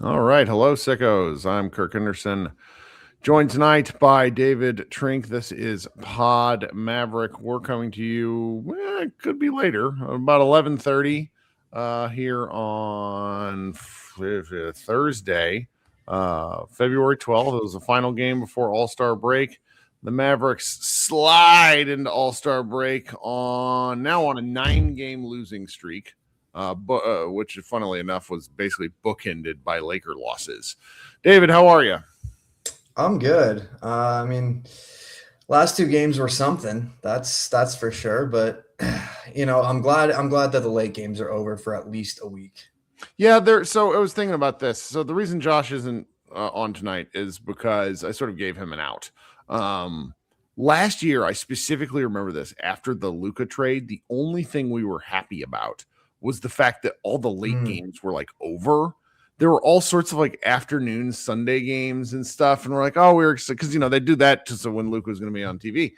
All right. Hello, sickos. I'm Kirk Henderson, joined tonight by David Trink. This is Pod Maverick. We're coming to you, it could be later, about 11:30 here on Thursday, February 12th. It was the final game before All-Star break. The Mavericks slide into All-Star break on a 9-game losing streak. Which, funnily enough, was basically bookended by Laker losses. David, how are you? I'm good. Last two games were something. That's for sure. But I'm glad that the late games are over for at least a week. Yeah, there. So I was thinking about this. So the reason Josh isn't on tonight is because I sort of gave him an out. Last year, I specifically remember this. After the Luka trade, the only thing we were happy about was the fact that all the late games were like over. There were all sorts of like afternoon Sunday games and stuff, and we're like, oh, we're excited because they do that so when Luka was going to be on TV.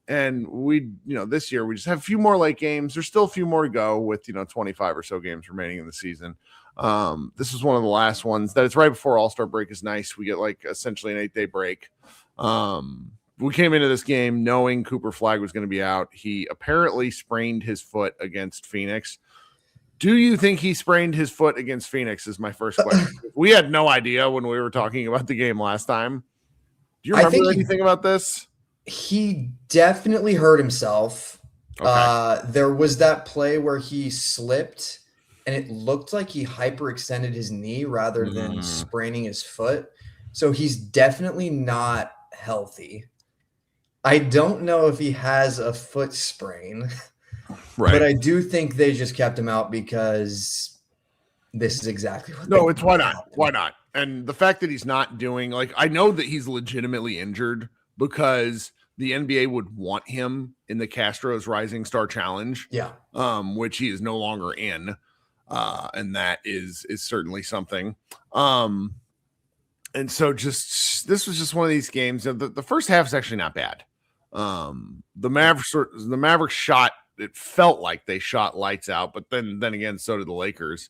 And this year we just have a few more late games. There's still a few more to go with 25 or so games remaining in the season. This is one of the last ones that it's right before All-Star break is nice. We get like essentially an 8-day break. We came into this game knowing Cooper Flag was going to be out. He apparently sprained his foot against Phoenix. Do you think he sprained his foot against Phoenix is my first question. We had no idea when we were talking about the game last time. Do you remember anything about this? He definitely hurt himself. Okay. There was that play where he slipped and it looked like he hyperextended his knee rather than spraining his foot. So he's definitely not healthy. I don't know if he has a foot sprain. Right. But I do think they just kept him out because this is exactly what. No, it's why not? Why not? And the fact that he's not doing I know that he's legitimately injured because the NBA would want him in the Castro's Rising Star Challenge. Yeah. Which he is no longer in. And that is certainly something. And so this was just one of these games. The first half is actually not bad. The Mavericks shot. It felt like they shot lights out, but then again, so did the Lakers.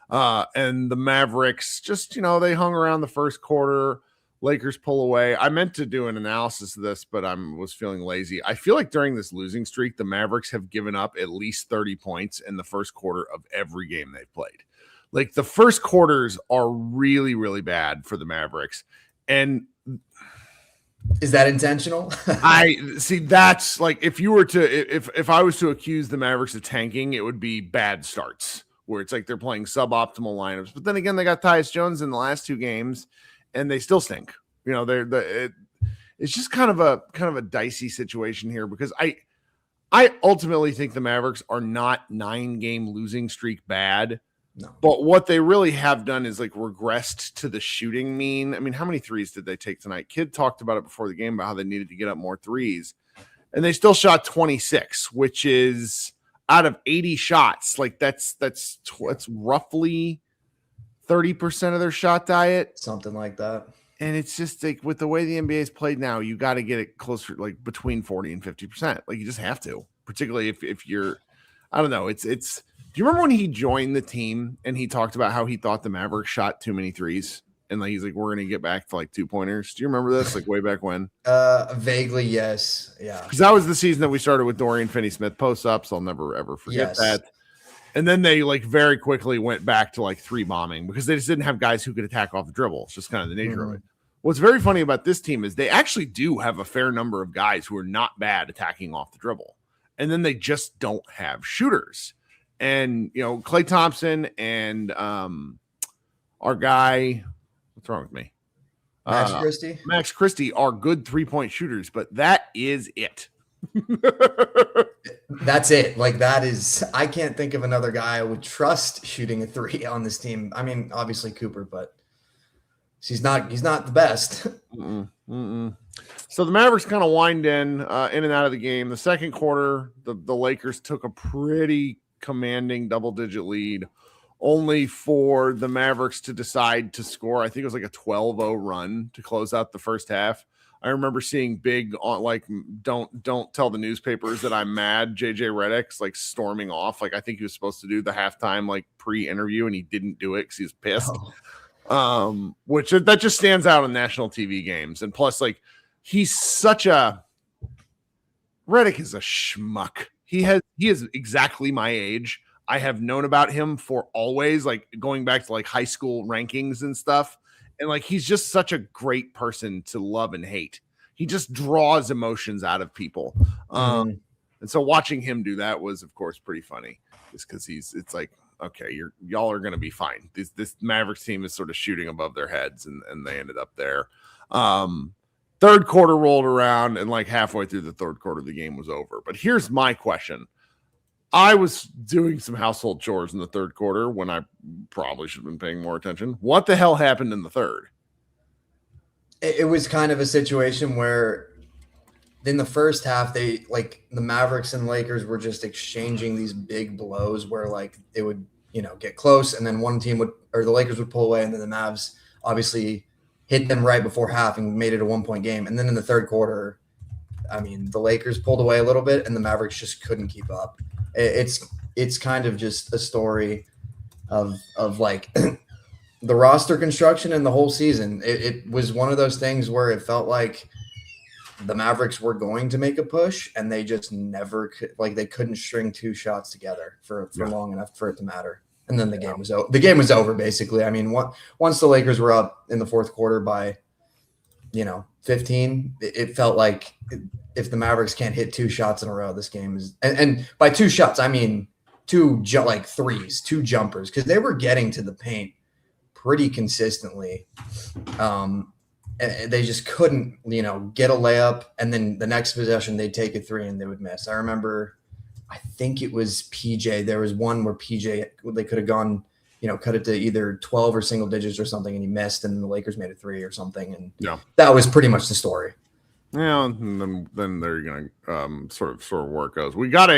And the Mavericks just, they hung around the first quarter. Lakers pull away. I meant to do an analysis of this, but was feeling lazy. I feel like during this losing streak, the Mavericks have given up at least 30 points in the first quarter of every game they've played. Like the first quarters are really, really bad for the Mavericks. And is that intentional? I see. That's like if I was to accuse the Mavericks of tanking, it would be bad starts where it's like they're playing suboptimal lineups. But then again, they got Tyus Jones in the last two games, and they still stink. It's just kind of a dicey situation here because I ultimately think the Mavericks are not 9-game losing streak bad. No. But what they really have done is like regressed to the shooting mean. I mean, how many threes did they take tonight? Kid talked about it before the game about how they needed to get up more threes. And they still shot 26, which is out of 80 shots. Like that's roughly 30% of their shot diet. Something like that. And it's just like with the way the NBA is played now, you got to get it closer, like between 40 and 50%. Like you just have to, particularly if you're, I don't know. It's, do you remember when he joined the team and he talked about how he thought the Mavericks shot too many threes? And like he's like, we're gonna get back to like 2-pointers. Do you remember this? Like way back when? Vaguely, yes. Yeah. Because that was the season that we started with Dorian Finney-Smith post-ups. I'll never ever forget that. And then they like very quickly went back to like 3 bombing because they just didn't have guys who could attack off the dribble. It's just kind of the nature of it. What's very funny about this team is they actually do have a fair number of guys who are not bad attacking off the dribble. And then they just don't have shooters. And, Klay Thompson and our guy, what's wrong with me? Max Christie are good 3-point shooters, but that is it. That's it. Like that is, I can't think of another guy I would trust shooting a 3 on this team. I mean, obviously Cooper, but he's not the best. So the Mavericks kind of wind in and out of the game. The second quarter, the Lakers took a pretty commanding double-digit lead, only for the Mavericks to decide to score. I think it was like a 12-0 run to close out the first half. I remember seeing big on like don't tell the newspapers that I'm mad. JJ Redick's like storming off. Like I think he was supposed to do the halftime like pre-interview and he didn't do it because he was pissed. which that just stands out in national TV games. And plus, like, he's such a Redick is a schmuck. He is exactly my age. I have known about him for always, like going back to like high school rankings and stuff. And like, he's just such a great person to love and hate. He just draws emotions out of people. And so watching him do that was, of course, pretty funny, just because it's like, okay, y'all are going to be fine. This Mavericks team is sort of shooting above their heads, and they ended up there. Third quarter rolled around, and like halfway through the third quarter, the game was over. But here's my question. I was doing some household chores in the third quarter when I probably should have been paying more attention. What the hell happened in the third? It was kind of a situation where in the first half, they like the Mavericks and Lakers were just exchanging these big blows where like it would, get close, and then one team the Lakers would pull away, and then the Mavs obviously hit them right before half and made it a 1-point game. And then in the third quarter, I mean, the Lakers pulled away a little bit, and the Mavericks just couldn't keep up. It's kind of just a story of like the roster construction and the whole season. It was one of those things where it felt like the Mavericks were going to make a push, and they just never could. Like, they couldn't string two shots together for long enough for it to matter. And then the game was over. The game was over, basically. I mean, once the Lakers were up in the fourth quarter by, 15, it felt like if the Mavericks can't hit two shots in a row, this game is – and by two shots, I mean threes, two jumpers, because they were getting to the paint pretty consistently. They just couldn't, get a layup, and then the next possession they'd take a three and they would miss. I remember, I think it was PJ. There was one where PJ, they could have gone, cut it to either 12 or single digits or something, and he missed, and the Lakers made a three or something, and that was pretty much the story. Yeah, and then they're going to sort of where it goes. We got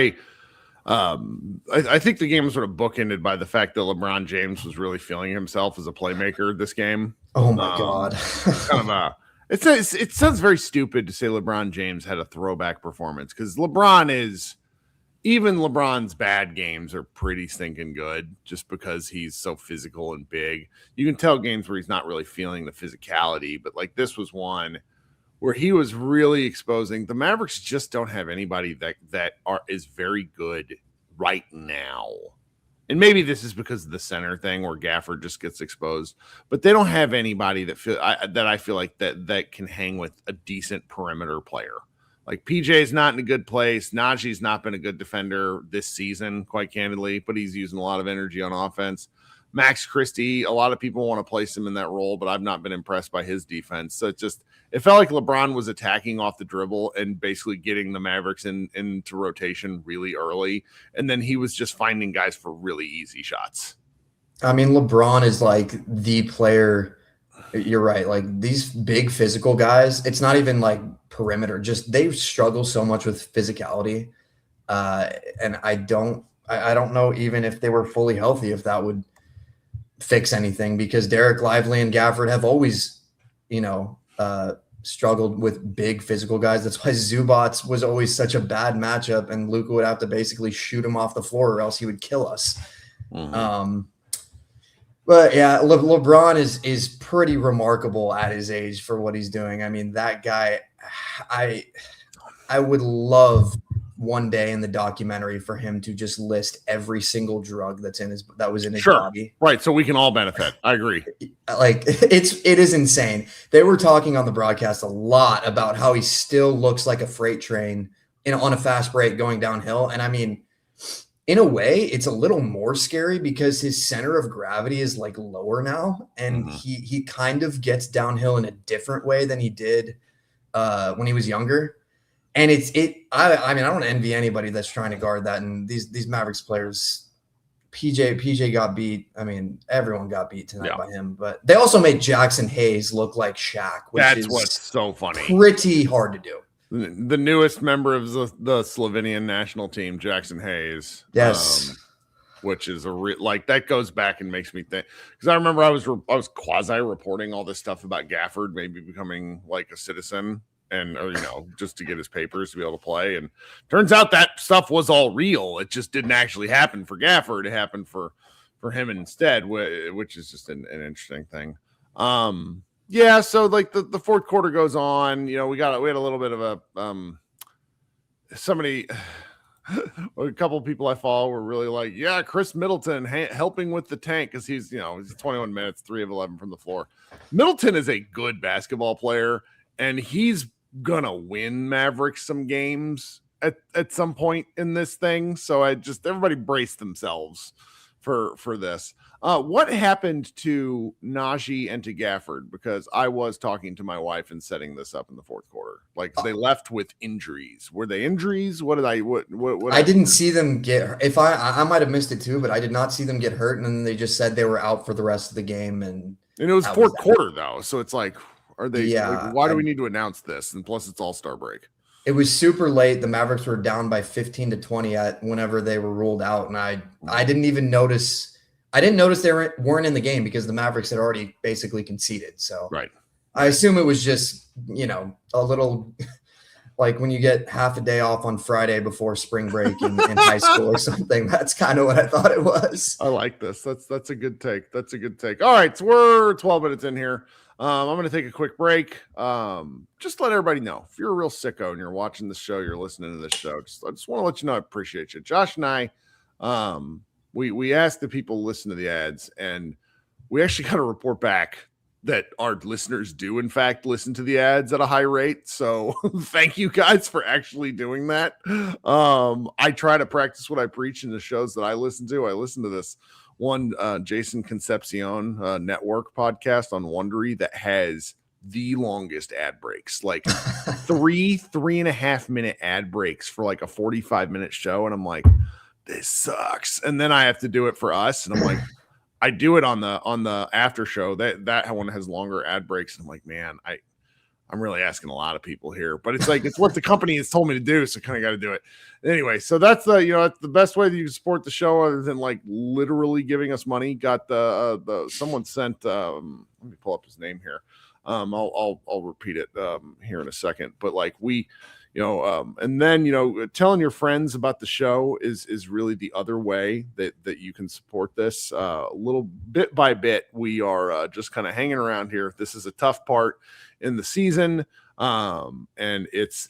I think the game was sort of bookended by the fact that LeBron James was really feeling himself as a playmaker this game. Oh my God. It sounds very stupid to say LeBron James had a throwback performance, because even LeBron's bad games are pretty stinking good, just because he's so physical and big. You can tell games where he's not really feeling the physicality, but like this was one where he was really exposing. The Mavericks just don't have anybody that is very good right now. And maybe this is because of the center thing where Gafford just gets exposed, but they don't have anybody that I feel like that can hang with a decent perimeter player. Like PJ's not in a good place. Najee's not been a good defender this season, quite candidly, but he's using a lot of energy on offense. Max Christie, a lot of people want to place him in that role, but I've not been impressed by his defense. So it felt like LeBron was attacking off the dribble and basically getting the Mavericks into rotation really early. And then he was just finding guys for really easy shots. I mean, LeBron is like the player. You're right. Like these big physical guys, it's not even like perimeter. Just they struggle so much with physicality. And I don't know even if they were fully healthy, if that would fix anything, because Derek Lively and Gafford have always, struggled with big physical guys. That's why Zubats was always such a bad matchup, and Luka would have to basically shoot him off the floor or else he would kill us. Mm-hmm. But yeah, LeBron is pretty remarkable at his age for what he's doing. I mean, that guy, I would love one day in the documentary for him to just list every single drug that was in his body. Right. So we can all benefit. I agree. Like it is insane. They were talking on the broadcast a lot about how he still looks like a freight train on a fast break going downhill. And I mean, in a way, it's a little more scary because his center of gravity is like lower now. And he kind of gets downhill in a different way than he did when he was younger. And I mean, I don't envy anybody that's trying to guard that. And these Mavericks players, PJ got beat. I mean, everyone got beat tonight by him. But they also made Jackson Hayes look like Shaq, which is what's so funny. Pretty hard to do. The newest member of the Slovenian national team, Jackson Hayes. Yes. Which is that goes back and makes me think, because I remember I was quasi reporting all this stuff about Gafford maybe becoming like a citizen. And, just to get his papers to be able to play. And turns out that stuff was all real. It just didn't actually happen for Gafford. It happened for him instead, which is just an interesting thing. Yeah, so like the fourth quarter goes on, we had a little bit of a somebody a couple of people I follow were really like, yeah, Chris Middleton helping with the tank, because he's 21 minutes, 3 of 11 from the floor. Middleton is a good basketball player, and he's gonna win Mavericks some games at some point in this thing. So everybody brace themselves for this. What happened to Najee and to Gafford? Because I was talking to my wife and setting this up in the fourth quarter. Like, they left with injuries. Were they injuries? What I didn't see them get. If I might have missed it too, but I did not see them get hurt, and then they just said they were out for the rest of the game. And it was fourth quarter though, so it's like, are they? Yeah. Like, why do we need to announce this? And plus, it's All-Star break. It was super late. The Mavericks were down by 15-20 at whenever they were ruled out, and I didn't even notice. I didn't notice they weren't in the game because the Mavericks had already basically conceded. So right. I assume it was just, a little like when you get half a day off on Friday before spring break in high school or something. That's kind of what I thought it was. I like this. That's a good take. That's a good take. All right, so we're 12 minutes in here. I'm going to take a quick break. Just let everybody know, if you're a real sicko and you're watching the show, you're listening to this show, I just want to let you know I appreciate you. Josh and I, we asked the people to listen to the ads, and we actually got a report back that our listeners do in fact listen to the ads at a high rate. So thank you guys for actually doing that. I try to practice what I preach in the shows that I listen to. I listen to this one Jason Concepcion network podcast on Wondery that has the longest ad breaks, like 3.5 minute ad breaks for like a 45-minute show. And I'm like, this sucks. And then I have to do it for us. And I'm like, I do it on the after show. That one has longer ad breaks. And I'm like, man, I'm really asking a lot of people here, but it's like, it's what the company has told me to do. So kind of got to do it anyway. So that's that's the best way that you can support the show, other than like literally giving us money. Got someone sent, let me pull up his name here. I'll repeat it here in a second, but like and then, telling your friends about the show is really the other way that you can support this. A little bit by bit, we are just kind of hanging around here. This is a tough part in the season. And it's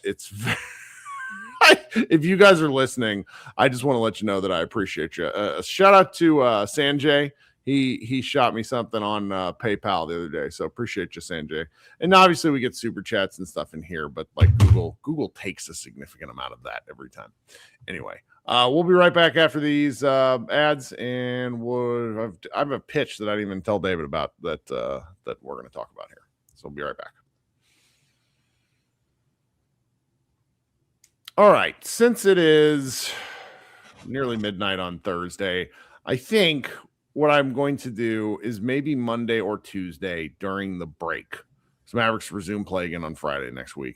if you guys are listening, I just want to let you know that I appreciate you. Shout out to Sanjay. He shot me something on PayPal the other day, so appreciate you, Sanjay. And obviously we get super chats and stuff in here, but like Google takes a significant amount of that every time. Anyway, we'll be right back after these ads, and I have a pitch that I didn't even tell David about that we're going to talk about here. So we'll be right back. All right, since it is nearly midnight on Thursday, I think what I'm going to do is maybe Monday or Tuesday during the break. So Mavericks resume play again on Friday next week.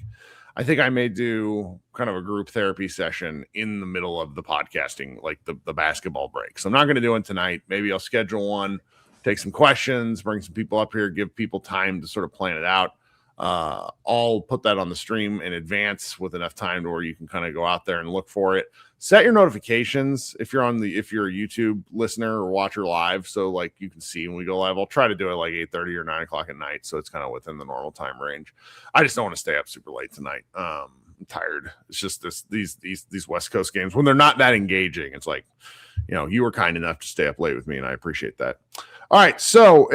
I think I may do kind of a group therapy session in the middle of the podcasting, like the basketball break. So I'm not going to do it tonight. Maybe I'll schedule one, take some questions, bring some people up here, give people time to sort of plan it out. I'll put that on the stream in advance with enough time to where you can kind of go out there and look for it. Set your notifications if you're a YouTube listener or watcher live, so like you can see when we go live. I'll try to do it like 8:30 or 9 o'clock at night, so it's kind of within the normal time range. I just don't want to stay up super late tonight. I'm tired. It's just these West Coast games, when they're not that engaging, it's like, you were kind enough to stay up late with me, and I appreciate that. All right, so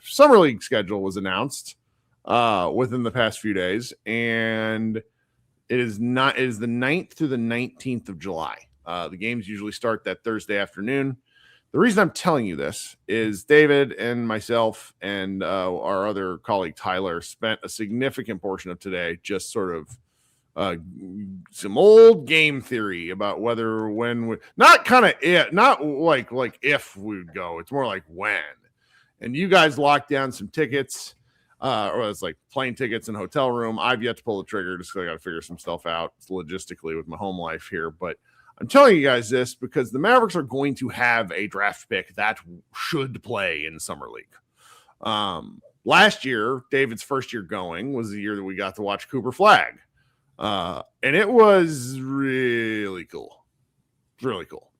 Summer League schedule was announced within the past few days, and it is the 9th through the 19th of July. The games usually start that Thursday afternoon. The reason I'm telling you this is David and myself and our other colleague Tyler spent a significant portion of today just sort of some old game theory about whether, not like if we would go. It's more like when. And you guys locked down some tickets. Or it's like plane tickets and hotel room. I've yet to pull the trigger, just because I got to figure some stuff out logistically with my home life here. But I'm telling you guys this because the Mavericks are going to have a draft pick that should play in Summer League. Last year, David's first year going, was the year that we got to watch Cooper Flag. And it was really cool. Really cool.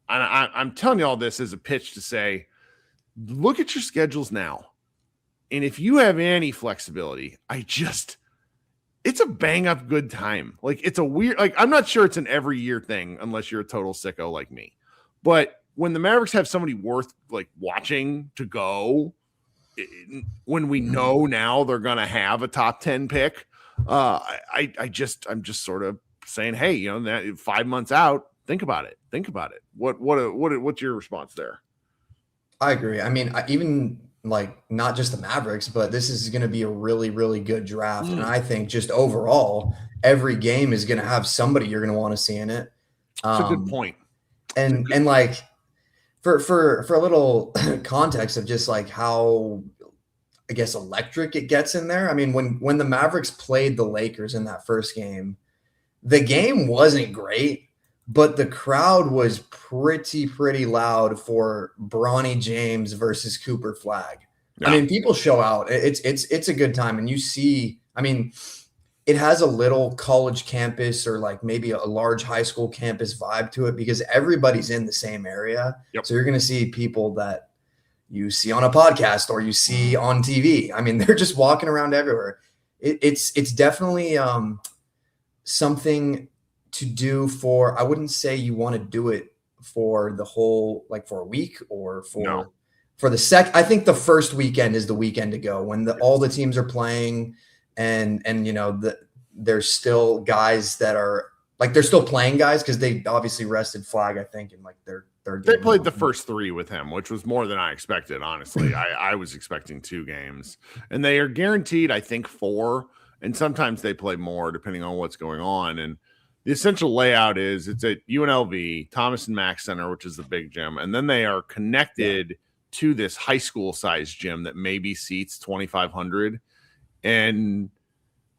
I'm telling you all this as a pitch to say, look at your schedules now. And if you have any flexibility, it's a bang up good time. Like it's a weird, like I'm not sure it's an every year thing unless you're a total sicko like me. But when the Mavericks have somebody worth like watching to go, when we know now they're going to have a top 10 pick, I'm just sort of saying, hey, you know, that 5 months out, think about it. What's your response there? I agree. I mean, even like not just the Mavericks, but this is going to be a really, really good draft. And I think just overall, every game is going to have somebody you're going to want to see in it. That's a good point. And like for a little context of just like how, I guess, electric it gets in there. I mean, when the Mavericks played the Lakers in that first game, the game wasn't great, but the crowd was pretty loud for Bronny James versus Cooper Flag. Yeah. I mean, people show out. It's a good time. And you see, I mean, it has a little college campus or like maybe a large high school campus vibe to it because everybody's in the same area. Yep. So you're going to see people that you see on a podcast or you see on TV. I mean, they're just walking around everywhere. It's definitely something to do for, I wouldn't say you want to do it for the whole, like for a week or for the I think the first weekend is the weekend to go when all the teams are playing and you know, there's still guys that are like, they're still playing guys because they obviously rested Flag, I think, in like their third game. They played the first 3 with him, which was more than I expected, honestly. I was expecting 2 games. And they are guaranteed, I think, 4. And sometimes they play more depending on what's going on. And the essential layout is it's at UNLV, Thomas and Mack Center, which is the big gym. And then they are connected to this high school sized gym that maybe seats 2,500. And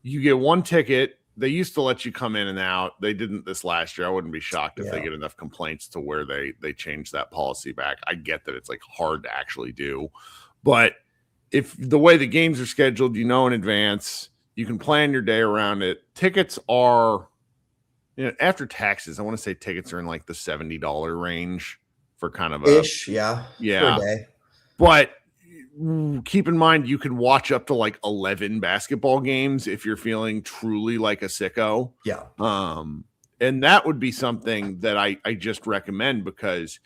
you get 1 ticket. They used to let you come in and out. They didn't this last year. I wouldn't be shocked if they get enough complaints to where they change that policy back. I get that it's like hard to actually do. But if the way the games are scheduled, you know in advance, you can plan your day around it. Tickets are, you know, after taxes, I want to say tickets are in like the $70 range for kind of a ish, yeah. Per day. But keep in mind, you can watch up to like 11 basketball games if you're feeling truly like a sicko. Yeah. And that would be something that I just recommend because,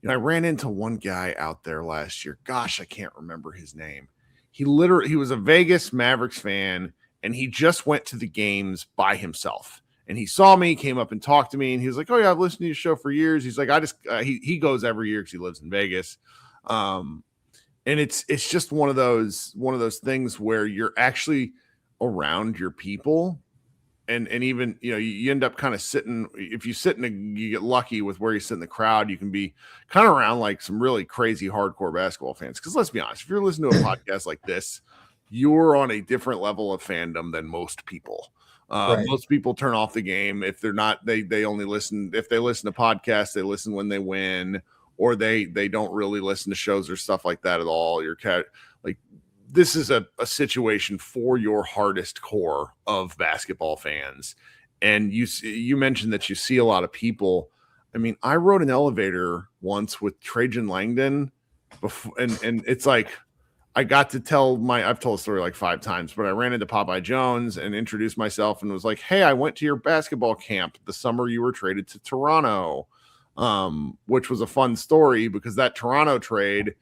you know, I ran into one guy out there last year. Gosh, I can't remember his name. He was a Vegas Mavericks fan. And he just went to the games by himself. And he saw me, came up and talked to me. And he was like, oh, yeah, I've listened to your show for years. He's like, he goes every year because he lives in Vegas. And it's just one of those things where you're actually around your people. And even, you know, you end up kind of sitting, if you you get lucky with where you sit in the crowd, you can be kind of around like some really crazy hardcore basketball fans. Because let's be honest, if you're listening to a podcast like this, you're on a different level of fandom than most people. Right. Most people turn off the game if they're not. They only listen if they listen to podcasts. They listen when they win, or they don't really listen to shows or stuff like that at all. Like this is a situation for your hardest core of basketball fans. And you mentioned that you see a lot of people. I mean, I rode an elevator once with Trajan Langdon, before, and it's like. I got to I've told the story like 5 times, but I ran into Popeye Jones and introduced myself and was like, hey, I went to your basketball camp the summer you were traded to Toronto, which was a fun story because that Toronto trade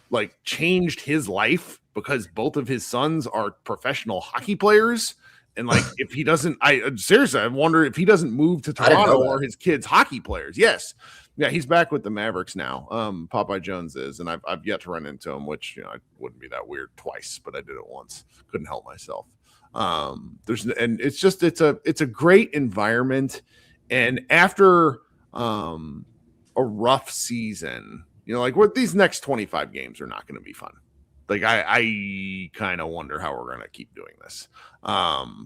like changed his life because both of his sons are professional hockey players. And like, if he doesn't, I wonder if he doesn't move to Toronto or his kids hockey players. Yes. Yeah, he's back with the Mavericks now. Popeye Jones is, and I've yet to run into him, which, you know, it wouldn't be that weird twice, but I did it once. Couldn't help myself. It's a great environment, and after a rough season, you know, like what these next 25 games are not going to be fun. Like I kind of wonder how we're going to keep doing this,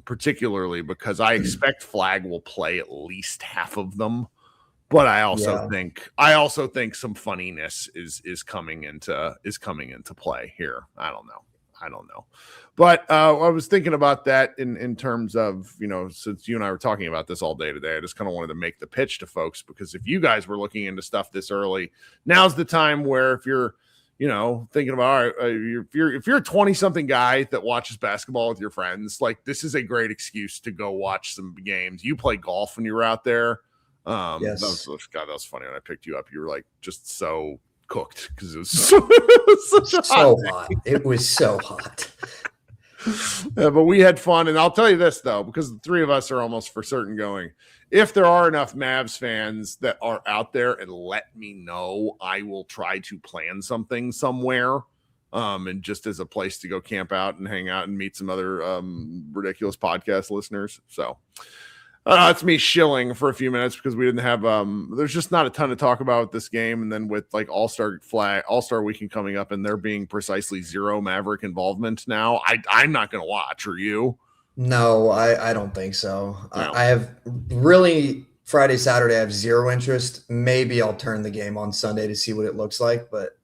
particularly because I expect Flag will play at least half of them. But I also think some funniness is coming into play here. I don't know. I don't know. But I was thinking about that in terms of, since you and I were talking about this all day today, I just kind of wanted to make the pitch to folks, because if you guys were looking into stuff this early, now's the time where if you're, thinking about, all right, if you're a 20-something guy that watches basketball with your friends, like this is a great excuse to go watch some games. You play golf when you were out there. Yes. That was funny when I picked you up. You were like just so cooked because it was so hot. It was so hot. Yeah, but we had fun, and I'll tell you this though, because the three of us are almost for certain going. If there are enough Mavs fans that are out there, and let me know, I will try to plan something somewhere, and just as a place to go camp out and hang out and meet some other ridiculous podcast listeners. So it's me shilling for a few minutes because we didn't have there's just not a ton to talk about with this game, and then with like All-Star weekend coming up and there being precisely zero Maverick involvement now, I'm not going to watch. Are you? No, I don't think so. No. I have really Friday, Saturday, I have zero interest. Maybe I'll turn the game on Sunday to see what it looks like, but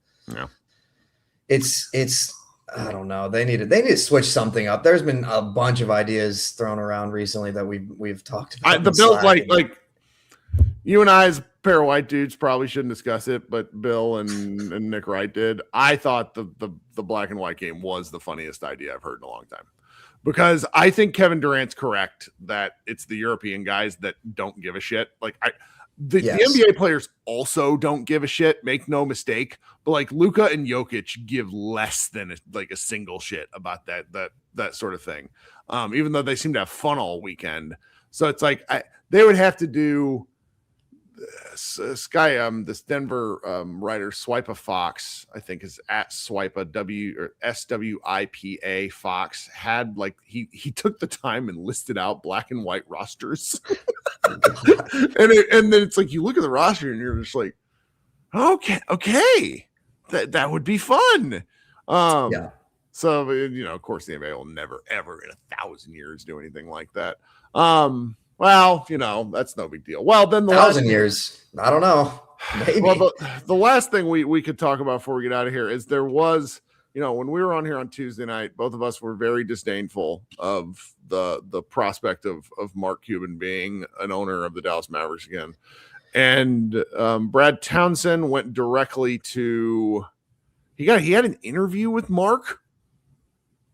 it's I don't know. They need to switch something up. There's been a bunch of ideas thrown around recently that we've talked about. The Bills, like you and I as a pair of white dudes probably shouldn't discuss it, but Bill and Nick Wright did. I thought the black and white game was the funniest idea I've heard in a long time, because I think Kevin Durant's correct that it's the European guys that don't give a shit. Like the NBA players also don't give a shit, make no mistake, but like Luka and Jokic give less than a single shit about that sort of thing. Even though they seem to have fun all weekend. So it's like they would have to do this Denver writer Swipa Fox, I think is at Swipa SWIPA Fox, had like he took the time and listed out black and white rosters. and then it's like you look at the roster and you're just like, okay, that would be fun. So of course the NBA will never ever in 1,000 years do anything like that. Well, that's no big deal. Well, then 1,000 years, I don't know. Maybe. Well, the last thing we could talk about before we get out of here is there was, when we were on here on Tuesday night, both of us were very disdainful of the prospect of Mark Cuban being an owner of the Dallas Mavericks again. And Brad Townsend went directly to he had an interview with Mark.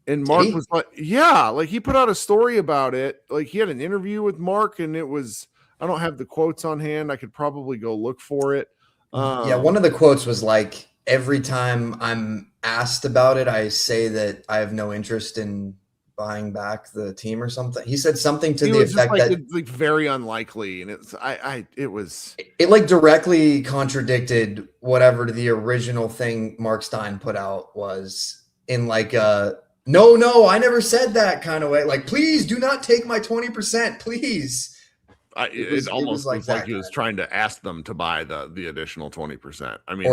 And Mark was like, he put out a story about it. Like he had an interview with Mark, and it was, I don't have the quotes on hand. I could probably go look for it. One of the quotes was like, every time I'm asked about it, I say that I have no interest in buying back the team or something. He said something to the effect that it's like very unlikely. And it like directly contradicted whatever the original thing Mark Stein put out was in like no, I never said that kind of way. Like, please do not take my 20%, please. It almost looks like he was trying to ask them to buy the additional 20%. I mean,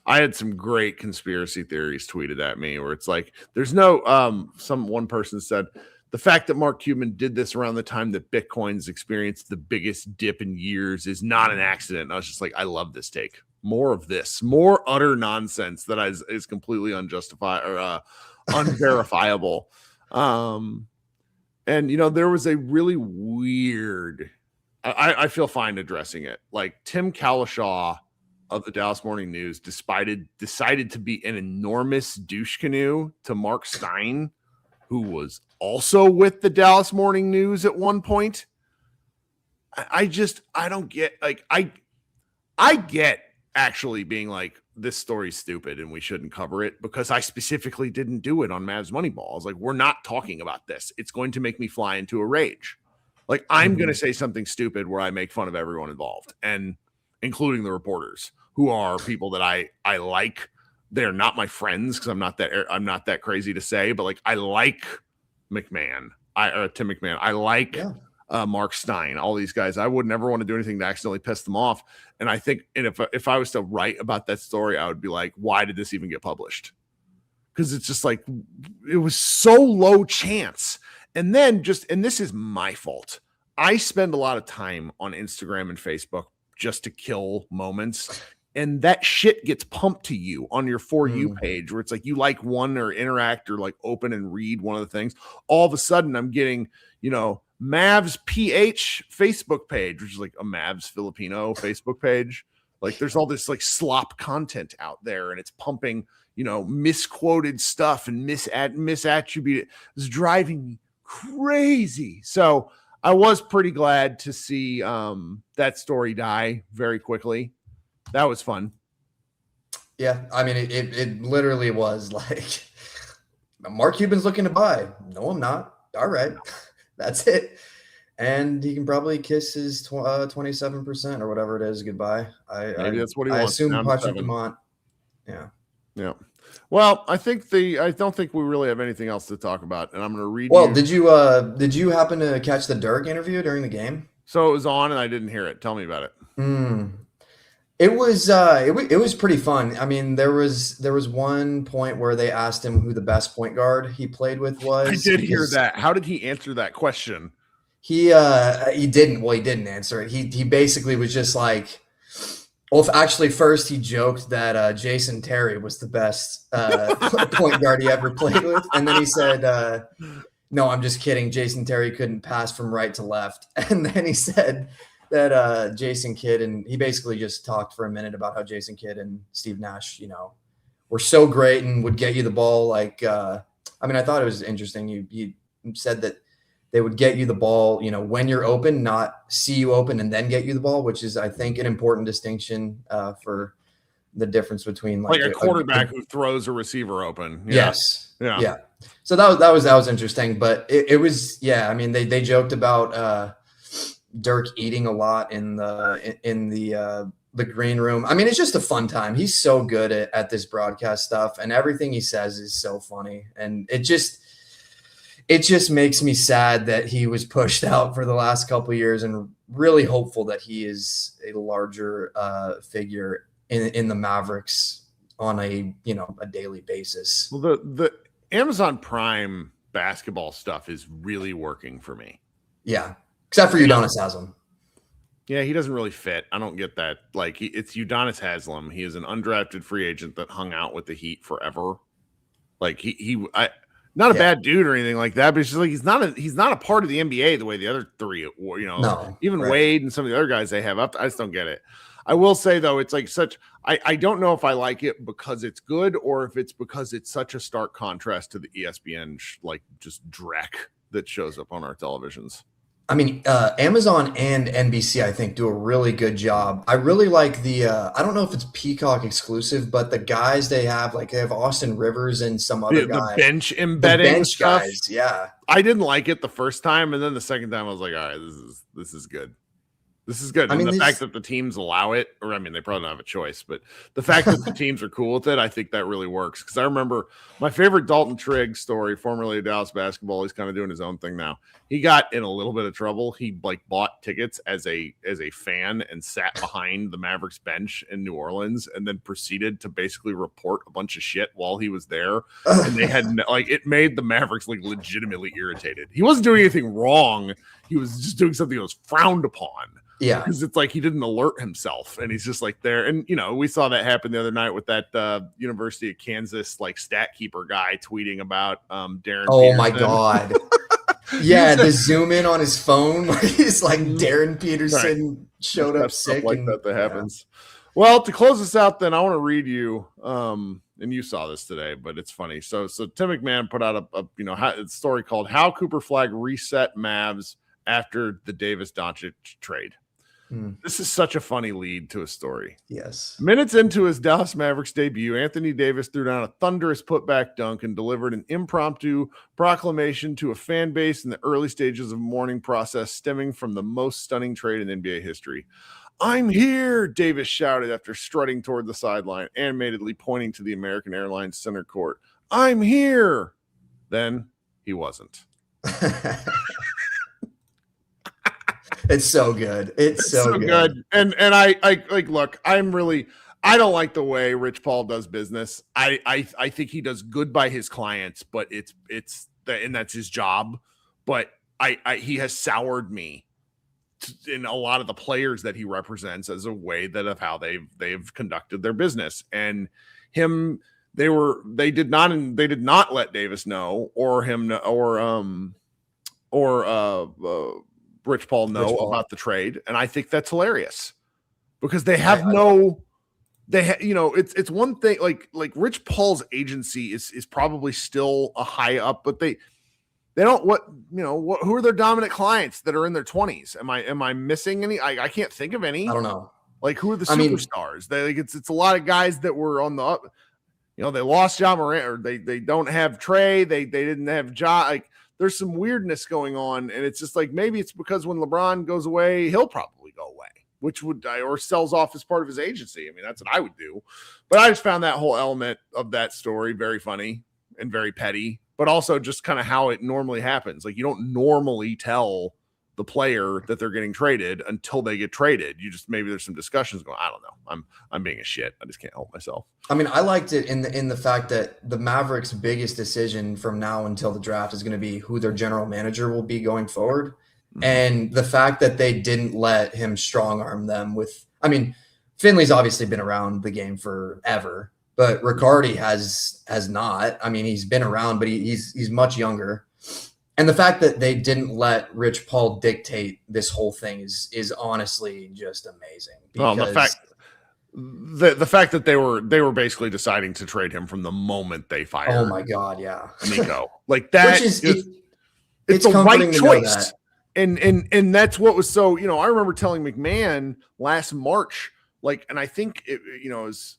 I had some great conspiracy theories tweeted at me where it's like, there's no, one person said, the fact that Mark Cuban did this around the time that Bitcoin's experienced the biggest dip in years is not an accident. And I was just like, I love this take. More of this, more utter nonsense that is completely unjustified or unverifiable. And there was a really weird, I feel fine addressing it. Like Tim Kalishaw of the Dallas Morning News decided to be an enormous douche canoe to Mark Stein, who was also with the Dallas Morning News at one point. I don't get, like, I get actually being like, this story's stupid and we shouldn't cover it, because I specifically didn't do it on Mavs Moneyball. I was like, we're not talking about this. It's going to make me fly into a rage. Like, I'm going to say something stupid where I make fun of everyone involved, and including the reporters, who are people that I like. They're not my friends because I'm not that crazy to say, but like, I like Tim McMahon. I like Mark Stein, all these guys. I would never want to do anything to accidentally piss them off. And I think, and if I was to write about that story, I would be like, why did this even get published? Because it's just like, it was so low chance. And then and this is my fault. I spend a lot of time on Instagram and Facebook just to kill moments. and that shit gets pumped to you on your For You Mm. page, where it's like you like one or interact or like open and read one of the things. All of a sudden, I'm getting, Mavs PH Facebook page, which is like a Mavs Filipino Facebook page. Like there's all this like slop content out there, and it's pumping, misquoted stuff and misattributed. It's driving me crazy. So I was pretty glad to see that story die very quickly. That was fun. Yeah, I mean, it literally was like, Mark Cuban's looking to buy. No, I'm not. All right, that's it. And he can probably kiss his 27% or whatever it is goodbye. Maybe that's what he I wants. assume Patrick Dumont. Yeah. Yeah. Well, I don't think we really have anything else to talk about, and I'm going to read. Well, did you happen to catch the Dirk interview during the game? So it was on, and I didn't hear it. Tell me about it. It was pretty fun. I mean, there was one point where they asked him who the best point guard he played with was. I did hear that. How did he answer that question? He didn't answer it. He basically was just like, well, actually, first he joked that Jason Terry was the best point guard he ever played with, and then he said, "No, I'm just kidding. Jason Terry couldn't pass from right to left." And then he said that Jason Kidd, and he basically just talked for a minute about how Jason Kidd and Steve Nash, were so great and would get you the ball. Like, I thought it was interesting. You said that they would get you the ball, when you're open, not see you open and then get you the ball, which is, I think, an important distinction for the difference between like a quarterback who throws a receiver open. Yeah. Yes. Yeah. So that was interesting, but it was, they joked about Dirk eating a lot in the green room. I mean, it's just a fun time. He's so good at this broadcast stuff, and everything he says is so funny. And it just makes me sad that he was pushed out for the last couple of years, and really hopeful that he is a larger figure in the Mavericks on a daily basis. Well, the Amazon Prime basketball stuff is really working for me. Yeah. Except for Udonis Haslem. Yeah, he doesn't really fit. I don't get that. Like, it's Udonis Haslem. He is an undrafted free agent that hung out with the Heat forever. Like, not a bad dude or anything like that, but it's just like he's not a part of the NBA the way the other three, even right. Wade and some of the other guys they have up. I just don't get it. I will say though, it's like I don't know if I like it because it's good or if it's because it's such a stark contrast to the ESPN just dreck that shows up on our televisions. I mean, Amazon and NBC, I think, do a really good job. I really like the, I don't know if it's Peacock exclusive, but the guys they have Austin Rivers and some other guy. The bench embedding the bench stuff. Guys, yeah. I didn't like it the first time, and then the second time I was like, all right, this is good. This is good. And the fact that the teams allow it, or they probably don't have a choice, but the fact that the teams are cool with it, I think that really works. Because I remember my favorite Dalton Trigg story, formerly of Dallas basketball. He's kind of doing his own thing now. He got in a little bit of trouble. He bought tickets as a fan and sat behind the Mavericks bench in New Orleans, and then proceeded to basically report a bunch of shit while he was there. And they had it made the Mavericks legitimately irritated. He wasn't doing anything wrong. He was just doing something that was frowned upon. Yeah, because it's he didn't alert himself, and he's just there. And we saw that happen the other night with that University of Kansas stat keeper guy tweeting about Darren. Oh Peterson. My god! Yeah, the zoom in on his phone, he's Darren Peterson showed up sick. That happens. Well, to close this out, then I want to read you. And you saw this today, but it's funny. So Tim McMahon put out a story called "How Cooper Flag Reset Mavs After the Davis Doncic Trade." This is such a funny lead to a story. Yes. Minutes into his Dallas Mavericks debut, Anthony Davis threw down a thunderous putback dunk and delivered an impromptu proclamation to a fan base in the early stages of a mourning process stemming from the most stunning trade in NBA history. "I'm here," Davis shouted after strutting toward the sideline, animatedly pointing to the American Airlines center court. "I'm here." Then he wasn't. It's so good. It's so good. And I look, I don't like the way Rich Paul does business. I think he does good by his clients, but and that's his job. But he has soured me in a lot of the players that he represents as a way that of how they've conducted their business. And they did not let Davis know or him know, or Rich Paul know about the trade. And I think that's hilarious because they have it's one thing like Rich Paul's agency is probably still a high up, but they don't who are their dominant clients that are in their 20s? Am I missing any? I can't think of any. I don't know. Like who are the superstars? It's a lot of guys that were on the up. They lost Ja Morant, or they don't have Trey. They didn't have Ja. Like there's some weirdness going on, and it's just like maybe it's because when LeBron goes away, he'll probably go away, which would or sells off as part of his agency. I mean, that's what I would do. But I just found that whole element of that story very funny and very petty, but also just kind of how it normally happens. Like you don't normally tell the player that they're getting traded until they get traded. You just, maybe there's some discussions going, I don't know. I'm being a shit. I just can't help myself. I mean, I liked it in the fact that the Mavericks' biggest decision from now until the draft is going to be who their general manager will be going forward. Mm-hmm. And the fact that they didn't let him strong arm them with, I mean, Finley's obviously been around the game forever, but Riccardi has not. I mean, he's been around, but he's much younger. And the fact that they didn't let Rich Paul dictate this whole thing is honestly just amazing. Well, the fact that they were basically deciding to trade him from the moment they fired. Oh my God, yeah, Nico, like that. Which is it's the right choice, and that's what was so. I remember telling McMahon last March, and I think it was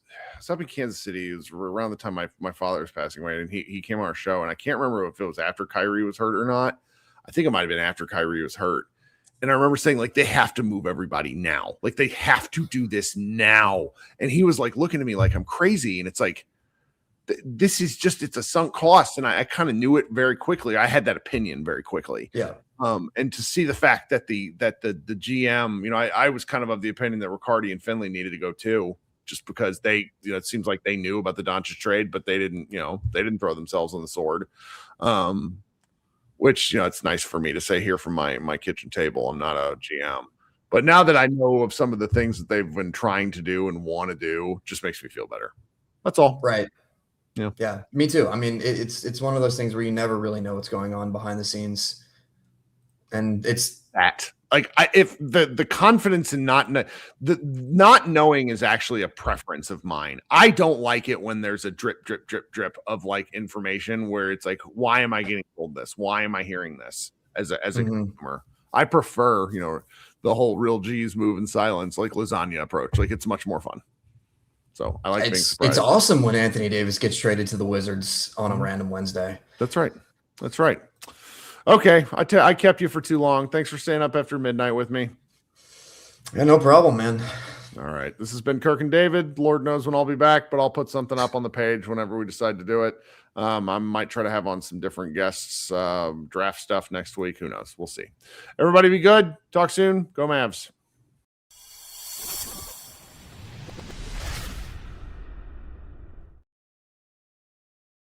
up in Kansas City. It was around the time my father was passing away, and he came on our show, and I can't remember if it was after Kyrie was hurt or not. I think it might have been after Kyrie was hurt. And I remember saying, they have to move everybody now. Like, they have to do this now. And he was, looking at me like I'm crazy. And it's like, this is just, it's a sunk cost. And I kind of knew it very quickly. I had that opinion very quickly. Yeah. And to see the fact that the GM, I was kind of the opinion that Riccardi and Finley needed to go too, just because they, it seems like they knew about the Doncic trade, but they didn't throw themselves on the sword. Which, it's nice for me to say here from my kitchen table. I'm not a GM. But now that I know of some of the things that they've been trying to do and want to do, just makes me feel better. That's all. Right. Yeah. Yeah, me too. I mean, it's one of those things where you never really know what's going on behind the scenes. And it's that. If the confidence in not knowing is actually a preference of mine. I don't like it when there's a drip of information where it's like, why am I getting told this? Why am I hearing this as a consumer? I prefer, the whole real G's move in silence, like lasagna approach. It's much more fun. So I like being surprised. It's awesome when Anthony Davis gets traded to the Wizards on a random Wednesday. That's right. Okay, I kept you for too long. Thanks for staying up after midnight with me. Yeah, no problem, man. All right. This has been Kirk and David. Lord knows when I'll be back, but I'll put something up on the page whenever we decide to do it. I might try to have on some different guests, draft stuff next week. Who knows? We'll see. Everybody be good. Talk soon. Go Mavs.